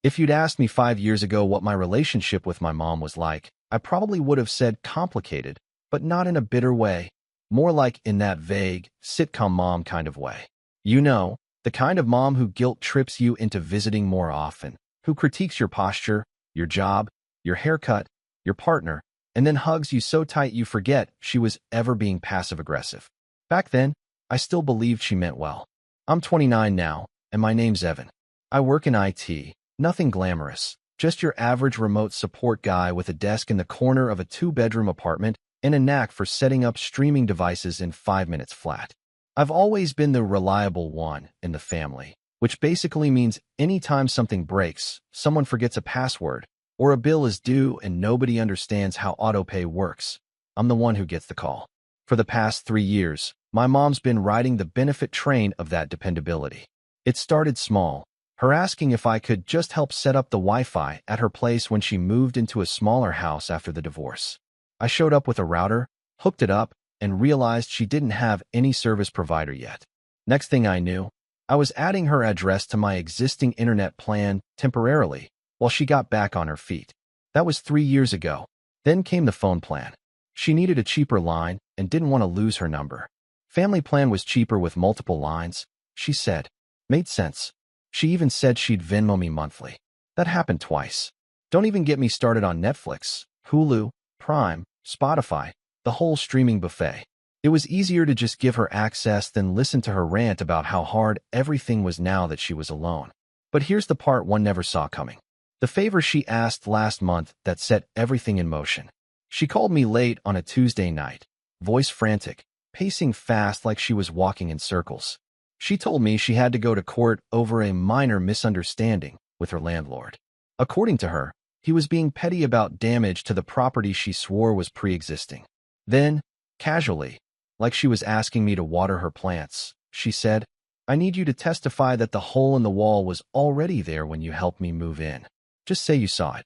If you'd asked me 5 years ago what my relationship with my mom was like, I probably would have said complicated, but not in a bitter way. More like in that vague, sitcom mom kind of way. You know, the kind of mom who guilt trips you into visiting more often, who critiques your posture, your job, your haircut, your partner, and then hugs you so tight you forget she was ever being passive-aggressive. Back then, I still believed she meant well. I'm 29 now, and my name's Evan. I work in IT, nothing glamorous, just your average remote support guy with a desk in the corner of a 2-bedroom apartment and a knack for setting up streaming devices in 5 minutes flat. I've always been the reliable one in the family, which basically means anytime something breaks, someone forgets a password, or a bill is due and nobody understands how autopay works, I'm the one who gets the call. For the past 3 years, my mom's been riding the benefit train of that dependability. It started small, her asking if I could just help set up the Wi-Fi at her place when she moved into a smaller house after the divorce. I showed up with a router, hooked it up, and realized she didn't have any service provider yet. Next thing I knew, I was adding her address to my existing internet plan temporarily while she got back on her feet. That was 3 years ago. Then came the phone plan. She needed a cheaper line and didn't want to lose her number. Family plan was cheaper with multiple lines, she said. Made sense. She even said she'd Venmo me monthly. That happened twice. Don't even get me started on Netflix, Hulu, Prime, Spotify, the whole streaming buffet. It was easier to just give her access than listen to her rant about how hard everything was now that she was alone. But here's the part one never saw coming. The favor she asked last month that set everything in motion. She called me late on a Tuesday night, voice frantic, pacing fast like she was walking in circles. She told me she had to go to court over a minor misunderstanding with her landlord. According to her, he was being petty about damage to the property she swore was pre-existing. Then, casually, like she was asking me to water her plants, she said, "I need you to testify that the hole in the wall was already there when you helped me move in. Just say you saw it."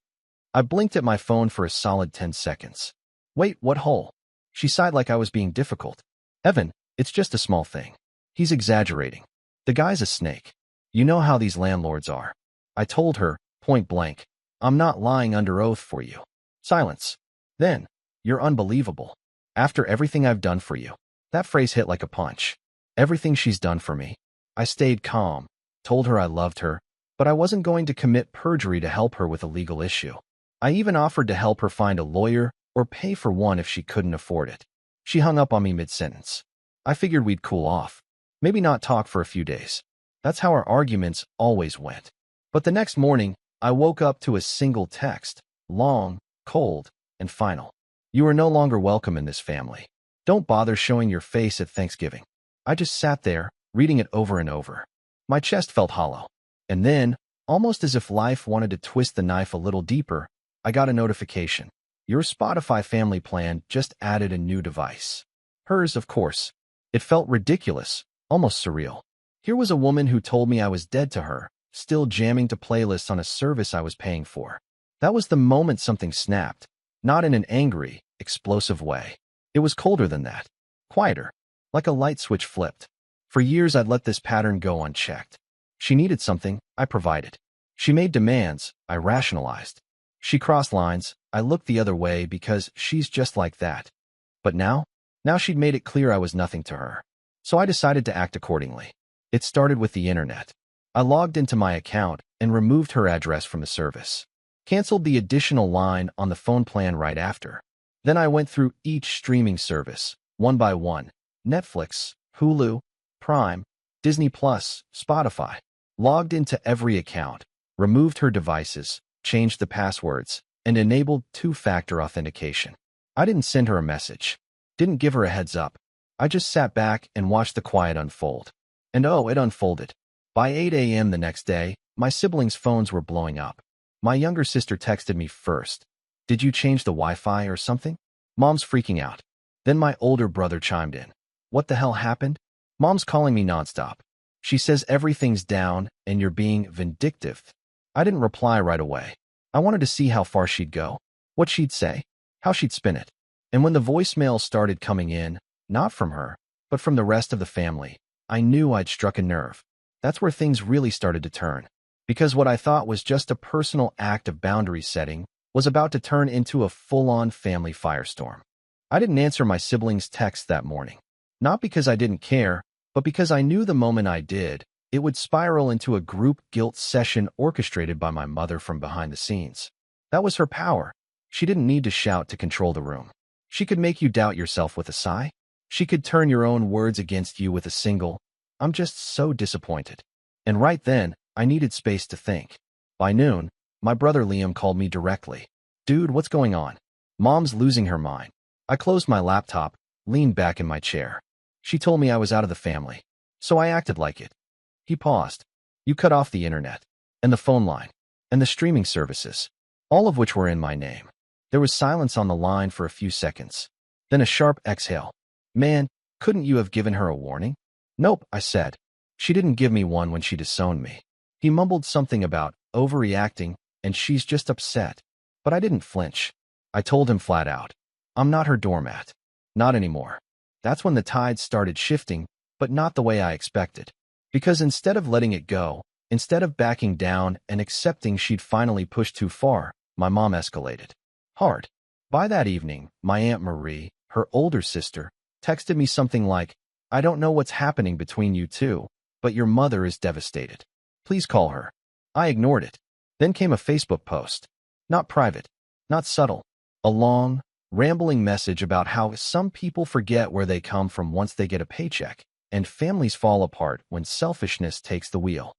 I blinked at my phone for a solid 10 seconds. "Wait, what hole?" She sighed like I was being difficult. "Evan, it's just a small thing. He's exaggerating. The guy's a snake. You know how these landlords are." I told her, point blank, "I'm not lying under oath for you." Silence. Then, "You're unbelievable. After everything I've done for you." That phrase hit like a punch. Everything she's done for me. I stayed calm, told her I loved her, but I wasn't going to commit perjury to help her with a legal issue. I even offered to help her find a lawyer or pay for one if she couldn't afford it. She hung up on me mid-sentence. I figured we'd cool off. Maybe not talk for a few days. That's how our arguments always went. But the next morning, I woke up to a single text, long, cold, and final. "You are no longer welcome in this family. Don't bother showing your face at Thanksgiving." I just sat there, reading it over and over. My chest felt hollow. And then, almost as if life wanted to twist the knife a little deeper, I got a notification. "Your Spotify family plan just added a new device." Hers, of course. It felt ridiculous, almost surreal. Here was a woman who told me I was dead to her, still jamming to playlists on a service I was paying for. That was the moment something snapped, not in an angry, explosive way. It was colder than that, quieter, like a light switch flipped. For years I'd let this pattern go unchecked. She needed something, I provided. She made demands, I rationalized. She crossed lines, I looked the other way because she's just like that. But now she'd made it clear I was nothing to her. So I decided to act accordingly. It started with the internet. I logged into my account and removed her address from the service. Canceled the additional line on the phone plan right after. Then I went through each streaming service, one by one. Netflix, Hulu, Prime, Disney+, Spotify. Logged into every account, removed her devices, changed the passwords, and enabled two-factor authentication. I didn't send her a message. Didn't give her a heads up. I just sat back and watched the quiet unfold. And oh, it unfolded. By 8 a.m. the next day, my siblings' phones were blowing up. My younger sister texted me first. "Did you change the Wi-Fi or something?" Mom's freaking out. Then my older brother chimed in. "What the hell happened?" Mom's calling me nonstop. She says everything's down and you're being vindictive. I didn't reply right away. I wanted to see how far she'd go, what she'd say, how she'd spin it. And when the voicemail started coming in, not from her, but from the rest of the family, I knew I'd struck a nerve. That's where things really started to turn. because what I thought was just a personal act of boundary setting was about to turn into a full-on family firestorm. I didn't answer my siblings' text that morning, not because I didn't care, but because I knew the moment I did, it would spiral into a group guilt session orchestrated by my mother from behind the scenes. That was her power. She didn't need to shout to control the room. She could make you doubt yourself with a sigh. She could turn your own words against you with a single, "I'm just so disappointed." And right then, I needed space to think. By noon, my brother Liam called me directly. "Dude, what's going on? Mom's losing her mind." I closed my laptop, leaned back in my chair. She told me I was out of the family, so I acted like it. He paused. "You cut off the internet, and the phone line, and the streaming services, all of which were in my name." There was silence on the line for a few seconds. Then a sharp exhale. "Man, couldn't you have given her a warning?" "Nope," I said. "She didn't give me one when she disowned me." He mumbled something about overreacting, and she's just upset. But I didn't flinch. I told him flat out, "I'm not her doormat. Not anymore." That's when the tide started shifting, but not the way I expected. Because instead of letting it go, instead of backing down and accepting she'd finally pushed too far, my mom escalated. Hard. By that evening, my Aunt Marie, her older sister, texted me something like, "I don't know what's happening between you two, but your mother is devastated. Please call her." I ignored it. Then came a Facebook post. Not private, not subtle. A long, rambling message about how some people forget where they come from once they get a paycheck, and families fall apart when selfishness takes the wheel.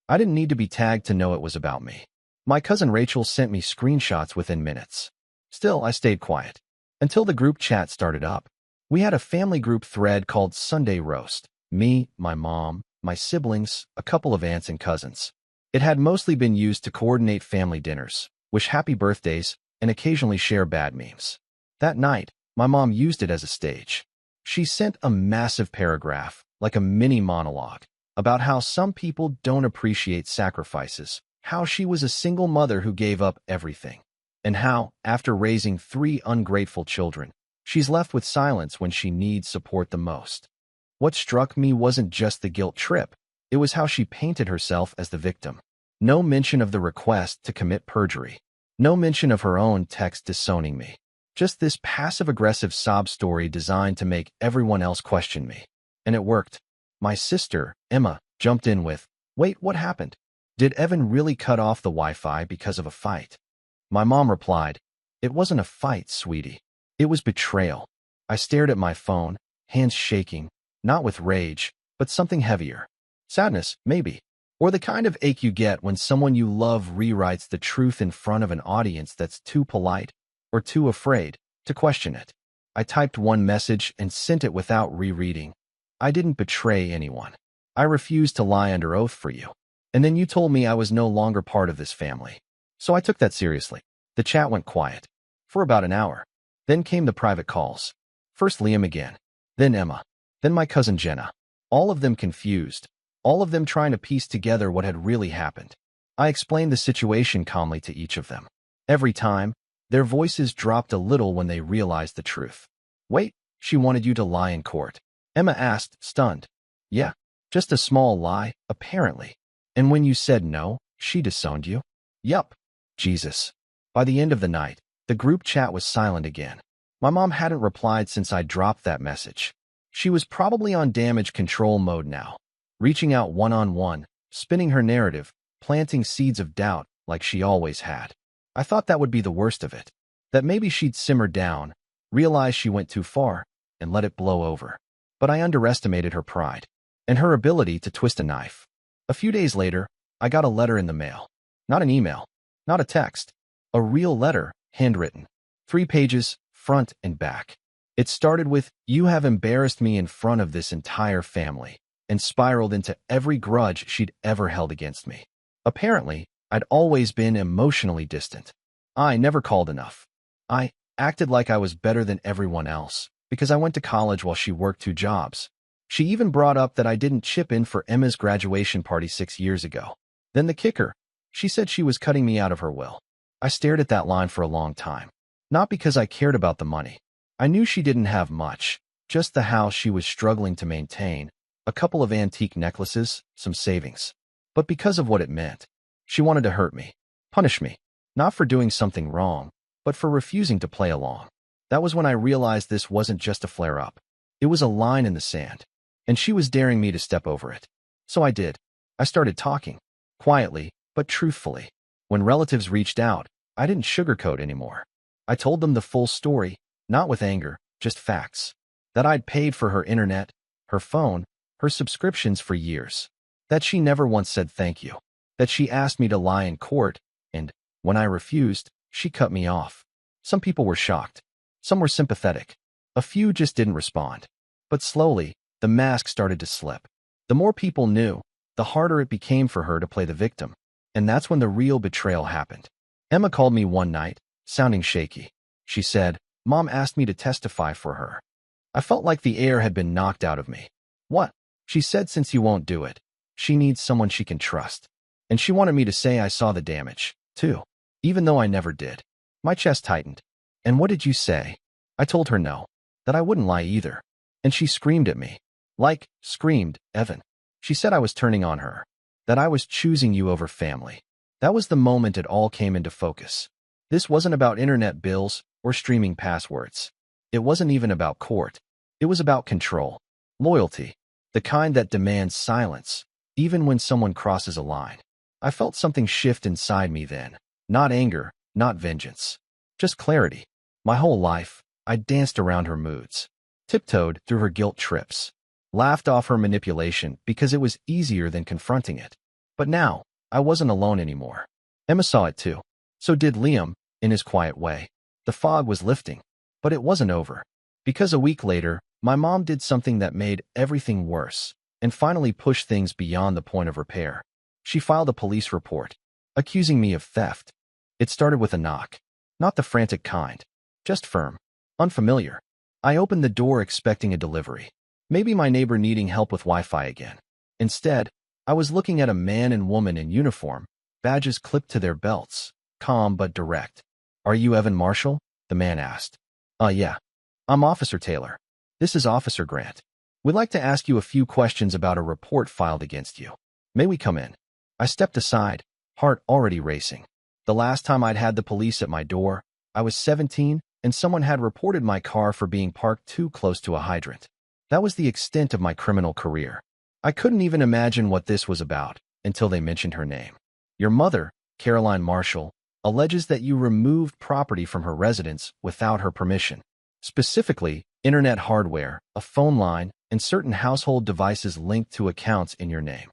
I didn't need to be tagged to know it was about me. My cousin Rachel sent me screenshots within minutes. Still, I stayed quiet. Until the group chat started up. We had a family group thread called Sunday Roast. Me, my mom, my siblings, a couple of aunts and cousins. It had mostly been used to coordinate family dinners, wish happy birthdays, and occasionally share bad memes. That night, my mom used it as a stage. She sent a massive paragraph, like a mini monologue, about how some people don't appreciate sacrifices, how she was a single mother who gave up everything, and how, after raising 3 ungrateful children, she's left with silence when she needs support the most. What struck me wasn't just the guilt trip, it was how she painted herself as the victim. No mention of the request to commit perjury. No mention of her own text disowning me. Just this passive-aggressive sob story designed to make everyone else question me. And it worked. My sister, Emma, jumped in with, "Wait, what happened? Did Evan really cut off the Wi-Fi because of a fight?" My mom replied, "It wasn't a fight, sweetie. It was betrayal." I stared at my phone, hands shaking, not with rage, but something heavier. Sadness, maybe. Or the kind of ache you get when someone you love rewrites the truth in front of an audience that's too polite or too afraid to question it. I typed one message and sent it without rereading. "I didn't betray anyone. I refused to lie under oath for you. And then you told me I was no longer part of this family." So I took that seriously. The chat went quiet. For about an hour. Then came the private calls. First Liam again. Then Emma. Then my cousin Jenna. All of them confused. All of them trying to piece together what had really happened. I explained the situation calmly to each of them. Every time, their voices dropped a little when they realized the truth. "Wait, she wanted you to lie in court?" Emma asked, stunned. "Yeah, just a small lie, apparently. And when you said no, she disowned you?" "Yup." Jesus. By the end of the night, the group chat was silent again. My mom hadn't replied since I dropped that message. She was probably on damage control mode now, reaching out one-on-one, spinning her narrative, planting seeds of doubt like she always had. I thought that would be the worst of it, that maybe she'd simmer down, realize she went too far, and let it blow over. But I underestimated her pride and her ability to twist a knife. A few days later, I got a letter in the mail. Not an email, not a text, a real letter, handwritten. 3 pages, front and back. It started with, "You have embarrassed me in front of this entire family," and spiraled into every grudge she'd ever held against me. Apparently, I'd always been emotionally distant. I never called enough. I acted like I was better than everyone else because I went to college while she worked 2 jobs. She even brought up that I didn't chip in for Emma's graduation party 6 years ago. Then the kicker, she said she was cutting me out of her will. I stared at that line for a long time. Not because I cared about the money. I knew she didn't have much, just the house she was struggling to maintain, a couple of antique necklaces, some savings. But because of what it meant. She wanted to hurt me, punish me, not for doing something wrong, but for refusing to play along. That was when I realized this wasn't just a flare-up. It was a line in the sand, and she was daring me to step over it. So I did. I started talking, quietly, but truthfully. When relatives reached out, I didn't sugarcoat anymore. I told them the full story, not with anger, just facts. That I'd paid for her internet, her phone, her subscriptions for years. That she never once said thank you. That she asked me to lie in court, and, when I refused, she cut me off. Some people were shocked. Some were sympathetic. A few just didn't respond. But slowly, the mask started to slip. The more people knew, the harder it became for her to play the victim. And that's when the real betrayal happened. Emma called me one night, sounding shaky. She said, "Mom asked me to testify for her." I felt like the air had been knocked out of me. "What?" She said, "Since you won't do it, she needs someone she can trust." And she wanted me to say I saw the damage, too, even though I never did. My chest tightened. "And what did you say?" I told her no, that I wouldn't lie either. And she screamed at me. Screamed, "Evan." She said I was turning on her, that I was choosing you over family. That was the moment it all came into focus. This wasn't about internet bills or streaming passwords. It wasn't even about court. It was about control, loyalty, the kind that demands silence, even when someone crosses a line. I felt something shift inside me then. Not anger, not vengeance. Just clarity. My whole life, I danced around her moods, tiptoed through her guilt trips, laughed off her manipulation because it was easier than confronting it. But now, I wasn't alone anymore. Emma saw it too. So did Liam, in his quiet way. The fog was lifting, but it wasn't over. Because a week later, my mom did something that made everything worse and finally pushed things beyond the point of repair. She filed a police report, accusing me of theft. It started with a knock. Not the frantic kind. Just firm. Unfamiliar. I opened the door expecting a delivery. Maybe my neighbor needing help with Wi-Fi again. Instead, I was looking at a man and woman in uniform, badges clipped to their belts, calm but direct. "Are you Evan Marshall?" the man asked. Yeah. "I'm Officer Taylor. This is Officer Grant. We'd like to ask you a few questions about a report filed against you. May we come in?" I stepped aside, heart already racing. The last time I'd had the police at my door, I was 17, and someone had reported my car for being parked too close to a hydrant. That was the extent of my criminal career. I couldn't even imagine what this was about until they mentioned her name. "Your mother, Caroline Marshall, alleges that you removed property from her residence without her permission. Specifically, internet hardware, a phone line, and certain household devices linked to accounts in your name."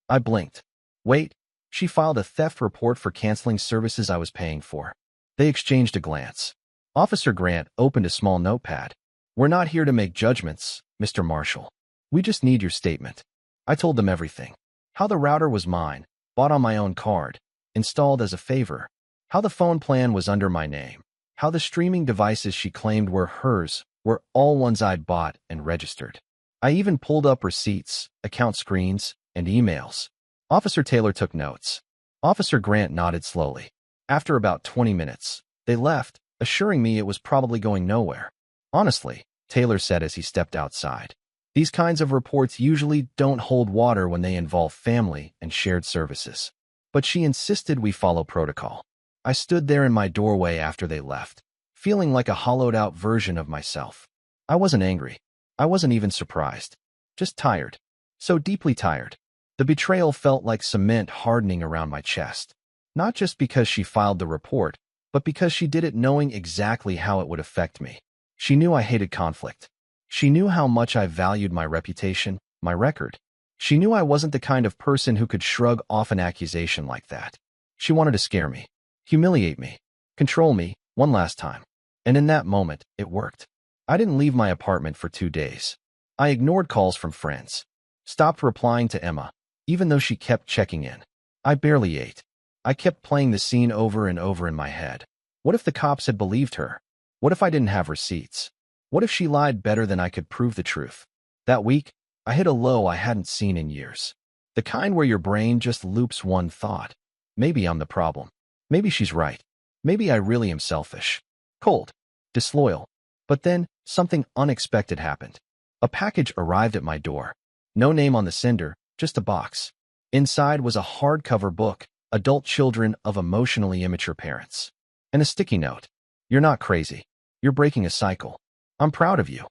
I blinked. Wait, she filed a theft report for canceling services I was paying for. They exchanged a glance. Officer Grant opened a small notepad. "We're not here to make judgments, Mr. Marshall. We just need your statement." I told them everything. How the router was mine, bought on my own card, installed as a favor. How the phone plan was under my name. How the streaming devices she claimed were hers were all ones I'd bought and registered. I even pulled up receipts, account screens, and emails. Officer Taylor took notes. Officer Grant nodded slowly. After about 20 minutes, they left, assuring me it was probably going nowhere. "Honestly," Taylor said as he stepped outside, "these kinds of reports usually don't hold water when they involve family and shared services." But she insisted we follow protocol. I stood there in my doorway after they left, feeling like a hollowed-out version of myself. I wasn't angry. I wasn't even surprised. Just tired. So deeply tired. The betrayal felt like cement hardening around my chest. Not just because she filed the report, but because she did it knowing exactly how it would affect me. She knew I hated conflict. She knew how much I valued my reputation, my record. She knew I wasn't the kind of person who could shrug off an accusation like that. She wanted to scare me, humiliate me, control me one last time. And in that moment, it worked. I didn't leave my apartment for 2 days. I ignored calls from friends. Stopped replying to Emma, even though she kept checking in. I barely ate. I kept playing the scene over and over in my head. What if the cops had believed her? What if I didn't have receipts? What if she lied better than I could prove the truth? That week, I hit a low I hadn't seen in years. The kind where your brain just loops one thought. Maybe I'm the problem. Maybe she's right. Maybe I really am selfish. Cold. Disloyal. But then, something unexpected happened. A package arrived at my door. No name on the sender, just a box. Inside was a hardcover book, adult children of emotionally immature parents. And a sticky note. You're not crazy. You're breaking a cycle. I'm proud of you.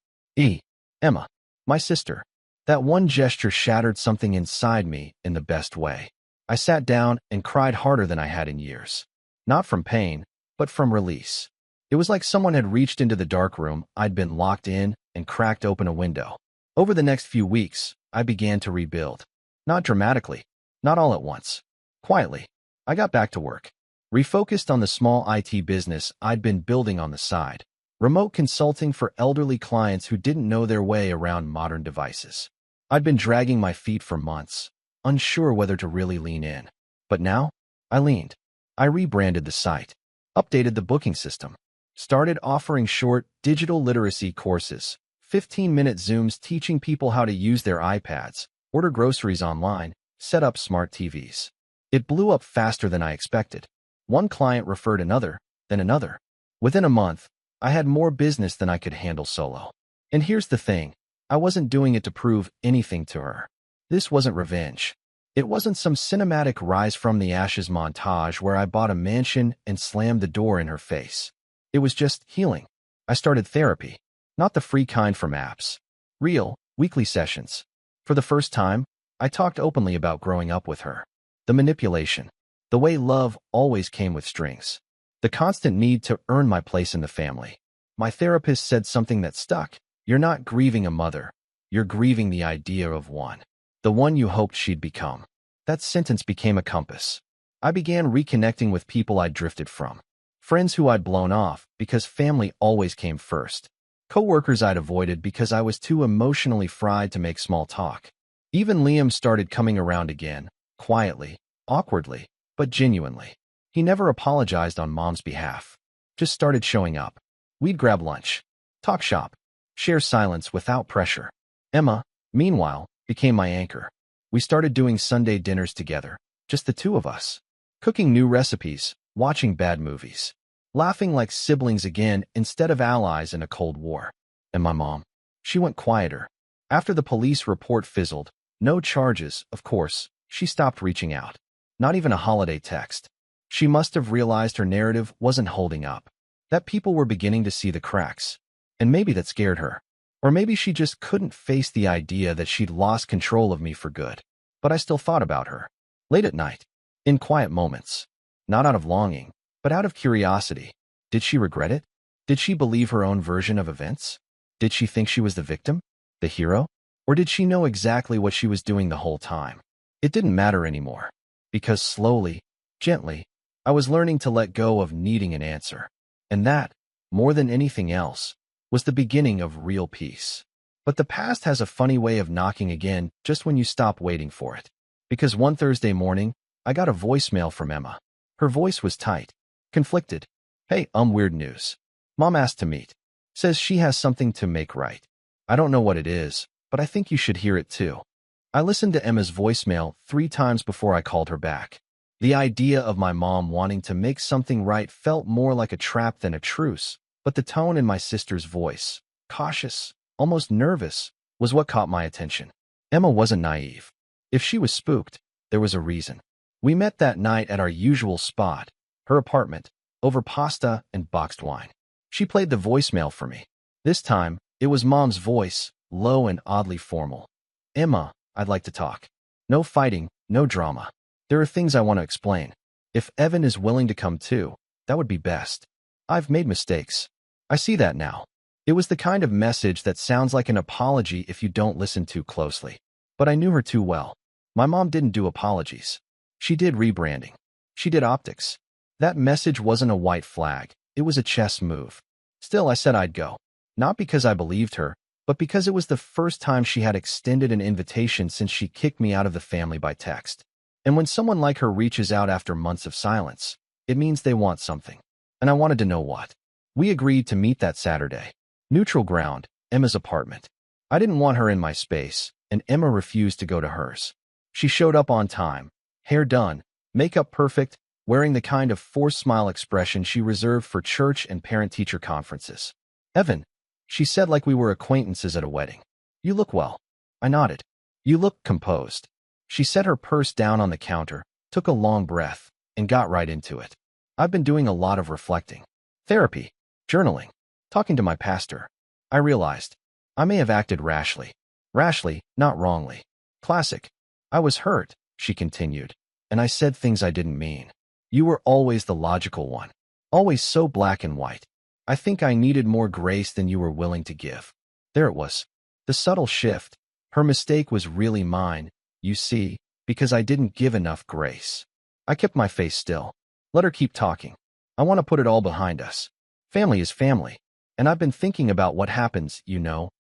Emma, my sister. That one gesture shattered something inside me in the best way. I sat down and cried harder than I had in years. Not from pain, but from release. It was like someone had reached into the dark room I'd been locked in and cracked open a window. Over the next few weeks, I began to rebuild. Not dramatically, not all at once. Quietly, I got back to work. Refocused on the small IT business I'd been building on the side. Remote consulting for elderly clients who didn't know their way around modern devices. I'd been dragging my feet for months, unsure whether to really lean in. But now, I leaned. I rebranded the site, updated the booking system, started offering short digital literacy courses, 15-minute Zooms teaching people how to use their iPads, order groceries online, set up smart TVs. It blew up faster than I expected. One client referred another, then another. Within a month, I had more business than I could handle solo. And here's the thing, I wasn't doing it to prove anything to her. This wasn't revenge. It wasn't some cinematic rise from the ashes montage where I bought a mansion and slammed the door in her face. It was just healing. I started therapy, not the free kind from apps. Real, weekly sessions. For the first time, I talked openly about growing up with her. The manipulation. The way love always came with strings. The constant need to earn my place in the family. My therapist said something that stuck. You're not grieving a mother. You're grieving the idea of one. The one you hoped she'd become. That sentence became a compass. I began reconnecting with people I'd drifted from. Friends who I'd blown off because family always came first. Coworkers I'd avoided because I was too emotionally fried to make small talk. Even Liam started coming around again, quietly, awkwardly, but genuinely. He never apologized on Mom's behalf. Just started showing up. We'd grab lunch, talk shop, share silence without pressure. Emma, meanwhile, became my anchor. We started doing Sunday dinners together, just the two of us. Cooking new recipes, watching bad movies. Laughing like siblings again instead of allies in a Cold War. And my mom, she went quieter. After the police report fizzled, no charges, of course, she stopped reaching out. Not even a holiday text. She must have realized her narrative wasn't holding up. That people were beginning to see the cracks. And maybe that scared her. Or maybe she just couldn't face the idea that she'd lost control of me for good. But I still thought about her. Late at night. In quiet moments. Not out of longing, but out of curiosity. Did she regret it? Did she believe her own version of events? Did she think she was the victim? The hero? Or did she know exactly what she was doing the whole time? It didn't matter anymore. Because slowly, gently, I was learning to let go of needing an answer. And that, more than anything else, was the beginning of real peace. But the past has a funny way of knocking again just when you stop waiting for it. Because one Thursday morning, I got a voicemail from Emma. Her voice was tight, conflicted. Hey, weird news. Mom asked to meet. Says she has something to make right. I don't know what it is, but I think you should hear it too. I listened to Emma's voicemail 3 times before I called her back. The idea of my mom wanting to make something right felt more like a trap than a truce, but the tone in my sister's voice, cautious, almost nervous, was what caught my attention. Emma wasn't naive. If she was spooked, there was a reason. We met that night at our usual spot, her apartment, over pasta and boxed wine. She played the voicemail for me. This time, it was Mom's voice, low and oddly formal. Emma, I'd like to talk. No fighting, no drama. There are things I want to explain. If Evan is willing to come too, that would be best. I've made mistakes. I see that now. It was the kind of message that sounds like an apology if you don't listen too closely. But I knew her too well. My mom didn't do apologies. She did rebranding. She did optics. That message wasn't a white flag. It was a chess move. Still, I said I'd go. Not because I believed her, but because it was the first time she had extended an invitation since she kicked me out of the family by text. And when someone like her reaches out after months of silence, it means they want something. And I wanted to know what. We agreed to meet that Saturday. Neutral ground, Emma's apartment. I didn't want her in my space, and Emma refused to go to hers. She showed up on time, hair done, makeup perfect, wearing the kind of forced smile expression she reserved for church and parent-teacher conferences. Evan, she said like we were acquaintances at a wedding. You look well. I nodded. You look composed. She set her purse down on the counter, took a long breath, and got right into it. I've been doing a lot of reflecting. Therapy, journaling, talking to my pastor. I realized I may have acted rashly. Rashly, not wrongly. Classic. I was hurt, she continued, and I said things I didn't mean. You were always the logical one. Always so black and white. I think I needed more grace than you were willing to give. There it was. The subtle shift. Her mistake was really mine, you see, because I didn't give enough grace. I kept my face still. Let her keep talking. I want to put it all behind us. Family is family. And I've been thinking about what happens,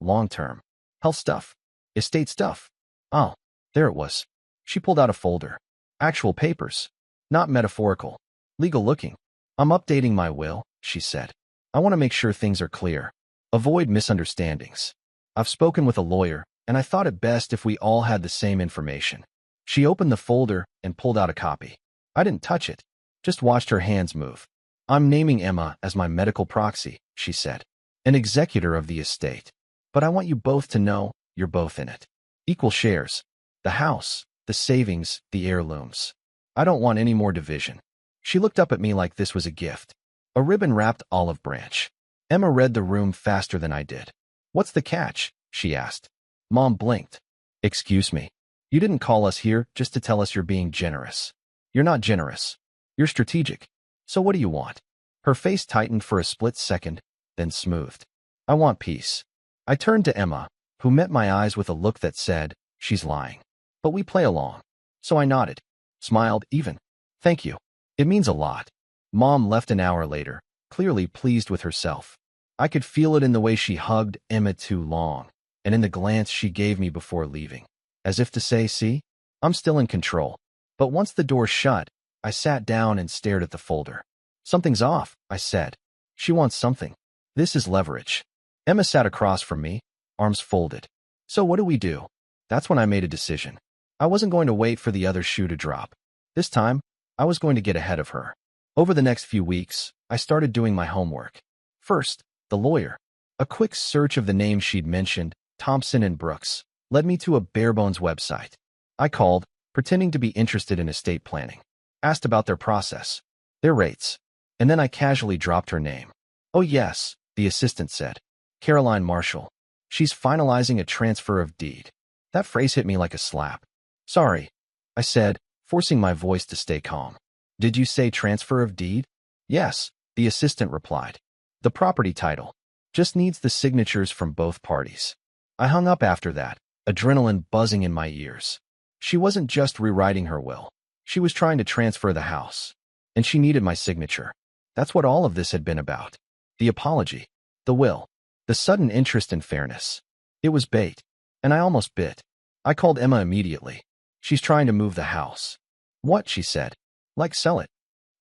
long term. Health stuff. Estate stuff. Oh, there it was. She pulled out a folder. Actual papers. Not metaphorical. Legal looking. I'm updating my will, she said. I want to make sure things are clear. Avoid misunderstandings. I've spoken with a lawyer, and I thought it best if we all had the same information. She opened the folder and pulled out a copy. I didn't touch it, just watched her hands move. I'm naming Emma as my medical proxy, she said. An executor of the estate. But I want you both to know you're both in it. Equal shares. The house, the savings, the heirlooms. I don't want any more division. She looked up at me like this was a gift. A ribbon-wrapped olive branch. Emma read the room faster than I did. What's the catch? She asked. Mom blinked. Excuse me. You didn't call us here just to tell us you're being generous. You're not generous. You're strategic. So what do you want? Her face tightened for a split second, then smoothed. I want peace. I turned to Emma, who met my eyes with a look that said, she's lying. But we play along. So I nodded. Smiled even. Thank you. It means a lot. Mom left an hour later, clearly pleased with herself. I could feel it in the way she hugged Emma too long, and in the glance she gave me before leaving. As if to say, see, I'm still in control. But once the door shut, I sat down and stared at the folder. Something's off, I said. She wants something. This is leverage. Emma sat across from me, arms folded. So what do we do? That's when I made a decision. I wasn't going to wait for the other shoe to drop. This time, I was going to get ahead of her. Over the next few weeks, I started doing my homework. First, the lawyer. A quick search of the names she'd mentioned, Thompson and Brooks, led me to a bare-bones website. I called, pretending to be interested in estate planning. Asked about their process, their rates, and then I casually dropped her name. Oh yes, the assistant said. Caroline Marshall. She's finalizing a transfer of deed. That phrase hit me like a slap. Sorry, I said, forcing my voice to stay calm. Did you say transfer of deed? Yes, the assistant replied. The property title. Just needs the signatures from both parties. I hung up after that, adrenaline buzzing in my ears. She wasn't just rewriting her will. She was trying to transfer the house. And she needed my signature. That's what all of this had been about. The apology. The will. The sudden interest in fairness. It was bait. And I almost bit. I called Emma immediately. She's trying to move the house. What, she said. Like sell it?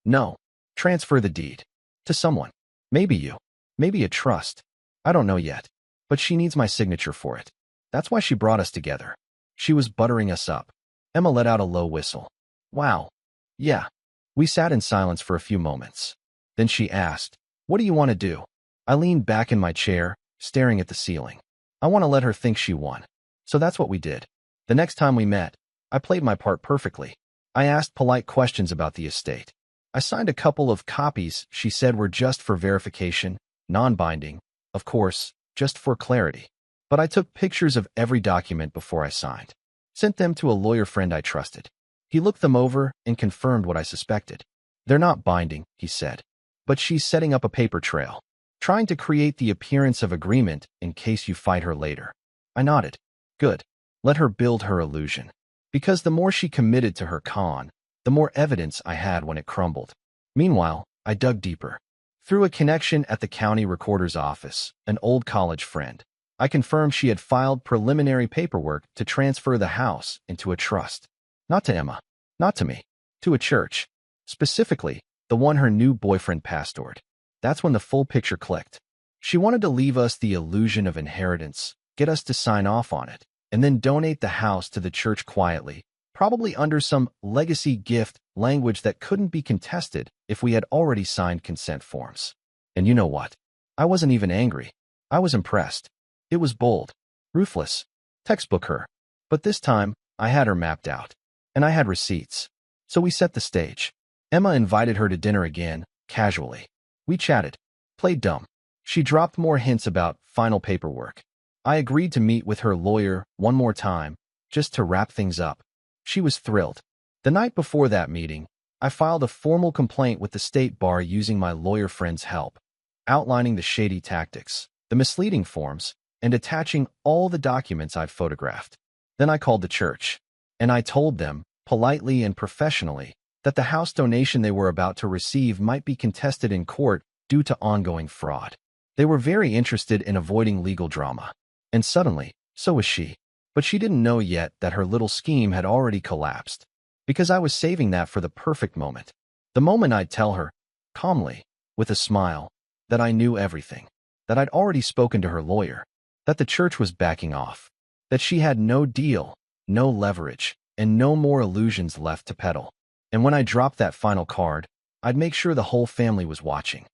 No. Transfer the deed. To someone. Maybe you. Maybe a trust. I don't know yet. But she needs my signature for it. That's why she brought us together. She was buttering us up. Emma let out a low whistle. Wow. Yeah. We sat in silence for a few moments. Then she asked, what do you want to do? I leaned back in my chair, staring at the ceiling. I want to let her think she won. So that's what we did. The next time we met, I played my part perfectly. I asked polite questions about the estate. I signed a couple of copies she said were just for verification, non-binding, of course, just for clarity. But I took pictures of every document before I signed. Sent them to a lawyer friend I trusted. He looked them over and confirmed what I suspected. They're not binding, he said. But she's setting up a paper trail, trying to create the appearance of agreement in case you fight her later. I nodded. Good. Let her build her illusion. Because the more she committed to her con, the more evidence I had when it crumbled. Meanwhile, I dug deeper. Through a connection at the county recorder's office, an old college friend, I confirmed she had filed preliminary paperwork to transfer the house into a trust. Not to Emma. Not to me. To a church. Specifically, the one her new boyfriend pastored. That's when the full picture clicked. She wanted to leave us the illusion of inheritance, get us to sign off on it, and then donate the house to the church quietly, probably under some legacy gift language that couldn't be contested if we had already signed consent forms. And you know what? I wasn't even angry. I was impressed. It was bold, ruthless, textbook her. But this time, I had her mapped out. And I had receipts. So we set the stage. Emma invited her to dinner again, casually. We chatted, played dumb. She dropped more hints about final paperwork. I agreed to meet with her lawyer one more time, just to wrap things up. She was thrilled. The night before that meeting, I filed a formal complaint with the state bar using my lawyer friend's help, outlining the shady tactics, the misleading forms, and attaching all the documents I'd photographed. Then I called the church, and I told them, politely and professionally, that the house donation they were about to receive might be contested in court due to ongoing fraud. They were very interested in avoiding legal drama. And suddenly, so was she. But she didn't know yet that her little scheme had already collapsed, because I was saving that for the perfect moment. The moment I'd tell her, calmly, with a smile, that I knew everything, that I'd already spoken to her lawyer, that the church was backing off, that she had no deal, no leverage, and no more illusions left to peddle. And when I dropped that final card, I'd make sure the whole family was watching.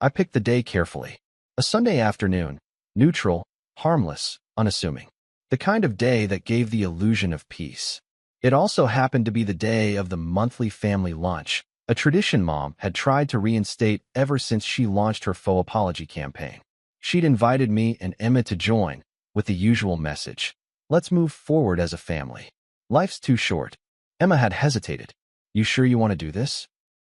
I picked the day carefully. A Sunday afternoon, neutral, harmless, unassuming. The kind of day that gave the illusion of peace. It also happened to be the day of the monthly family lunch, a tradition Mom had tried to reinstate ever since she launched her faux apology campaign. She'd invited me and Emma to join, with the usual message. Let's move forward as a family. Life's too short. Emma had hesitated. You sure you want to do this?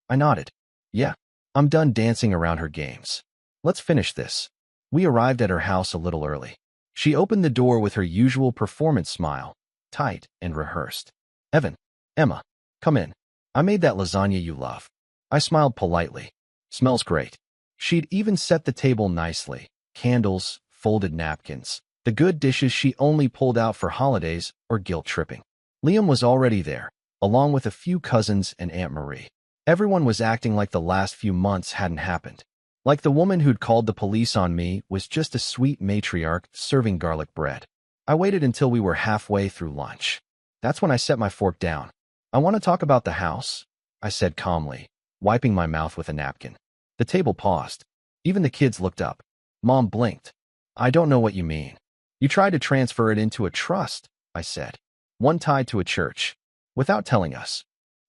I nodded. Yeah, I'm done dancing around her games. Let's finish this. We arrived at her house a little early. She opened the door with her usual performance smile, tight and rehearsed. Emma, come in. I made that lasagna you love. I smiled politely. Smells great. She'd even set the table nicely. Candles, folded napkins. The good dishes she only pulled out for holidays or guilt tripping. Liam was already there, along with a few cousins and Aunt Marie. Everyone was acting like the last few months hadn't happened. Like the woman who'd called the police on me was just a sweet matriarch serving garlic bread. I waited until we were halfway through lunch. That's when I set my fork down. I want to talk about the house, I said calmly, wiping my mouth with a napkin. The table paused. Even the kids looked up. Mom blinked. I don't know what you mean. You tried to transfer it into a trust, I said. One tied to a church. Without telling us.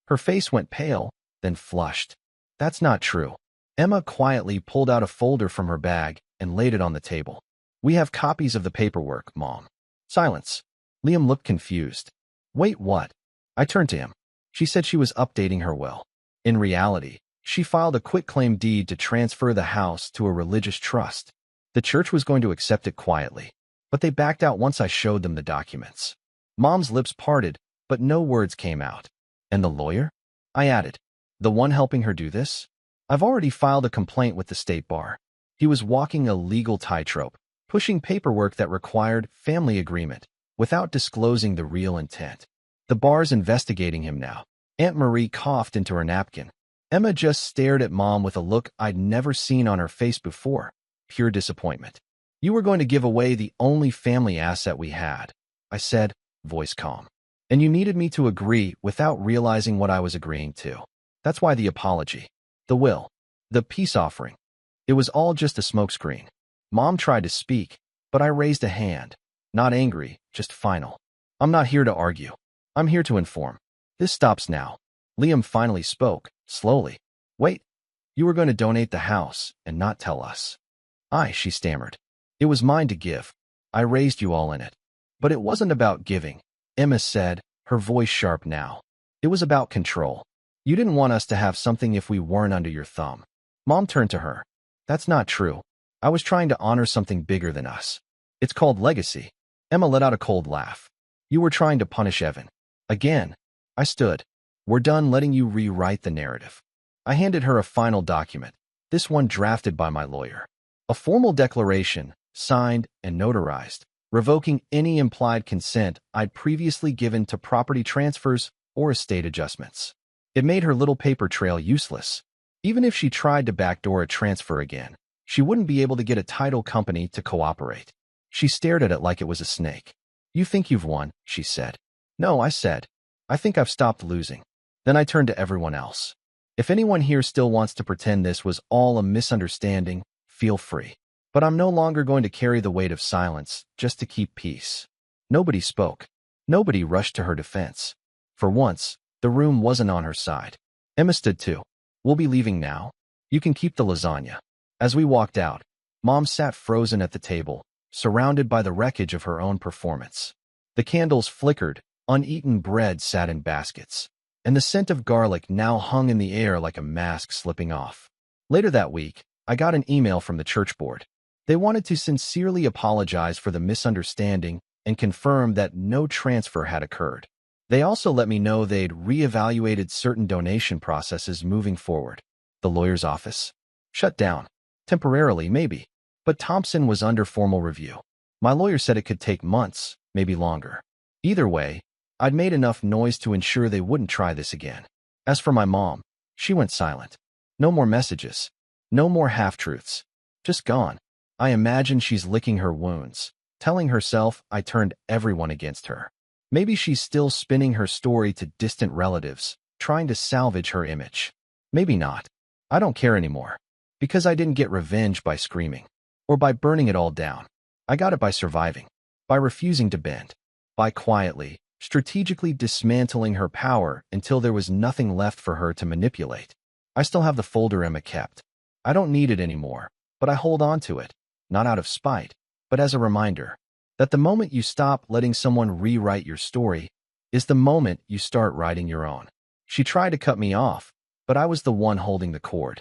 Her face went pale, then flushed. That's not true. Emma quietly pulled out a folder from her bag and laid it on the table. We have copies of the paperwork, Mom. Silence. Liam looked confused. Wait, what? I turned to him. She said she was updating her will. In reality, she filed a quitclaim deed to transfer the house to a religious trust. The church was going to accept it quietly, but they backed out once I showed them the documents. Mom's lips parted, but no words came out. And the lawyer? I added. The one helping her do this? I've already filed a complaint with the state bar. He was walking a legal tightrope, pushing paperwork that required family agreement, without disclosing the real intent. The bar's investigating him now. Aunt Marie coughed into her napkin. Emma just stared at Mom with a look I'd never seen on her face before. Pure disappointment. You were going to give away the only family asset we had, I said, voice calm. And you needed me to agree without realizing what I was agreeing to. That's why the apology, the will, the peace offering. It was all just a smokescreen. Mom tried to speak, but I raised a hand. Not angry, just final. I'm not here to argue. I'm here to inform. This stops now. Liam finally spoke, slowly. Wait, you were going to donate the house and not tell us. She stammered. It was mine to give. I raised you all in it. But it wasn't about giving, Emma said, her voice sharp now. It was about control. You didn't want us to have something if we weren't under your thumb. Mom turned to her. That's not true. I was trying to honor something bigger than us. It's called legacy. Emma let out a cold laugh. You were trying to punish Evan. Again. I stood. We're done letting you rewrite the narrative. I handed her a final document, this one drafted by my lawyer. A formal declaration, signed and notarized, revoking any implied consent I'd previously given to property transfers or estate adjustments. It made her little paper trail useless. Even if she tried to backdoor a transfer again, she wouldn't be able to get a title company to cooperate. She stared at it like it was a snake. You think you've won, she said. No, I said. I think I've stopped losing. Then I turned to everyone else. If anyone here still wants to pretend this was all a misunderstanding, feel free. But I'm no longer going to carry the weight of silence just to keep peace. Nobody spoke. Nobody rushed to her defense. For once, The room wasn't on her side. Emma stood too. We'll be leaving now. You can keep the lasagna. As we walked out, Mom sat frozen at the table, surrounded by the wreckage of her own performance. The candles flickered, uneaten bread sat in baskets, and the scent of garlic now hung in the air like a mask slipping off. Later that week, I got an email from the church board. They wanted to sincerely apologize for the misunderstanding and confirm that no transfer had occurred. They also let me know they'd reevaluated certain donation processes moving forward. The lawyer's office? Shut down. Temporarily, maybe. But Thompson was under formal review. My lawyer said it could take months, maybe longer. Either way, I'd made enough noise to ensure they wouldn't try this again. As for my mom, she went silent. No more messages. No more half-truths. Just gone. I imagine she's licking her wounds, telling herself I turned everyone against her. Maybe she's still spinning her story to distant relatives, trying to salvage her image. Maybe not. I don't care anymore. Because I didn't get revenge by screaming. Or by burning it all down. I got it by surviving. By refusing to bend. By quietly, strategically dismantling her power until there was nothing left for her to manipulate. I still have the folder Emma kept. I don't need it anymore, but I hold on to it. Not out of spite, but as a reminder that the moment you stop letting someone rewrite your story is the moment you start writing your own. She tried to cut me off, but I was the one holding the cord.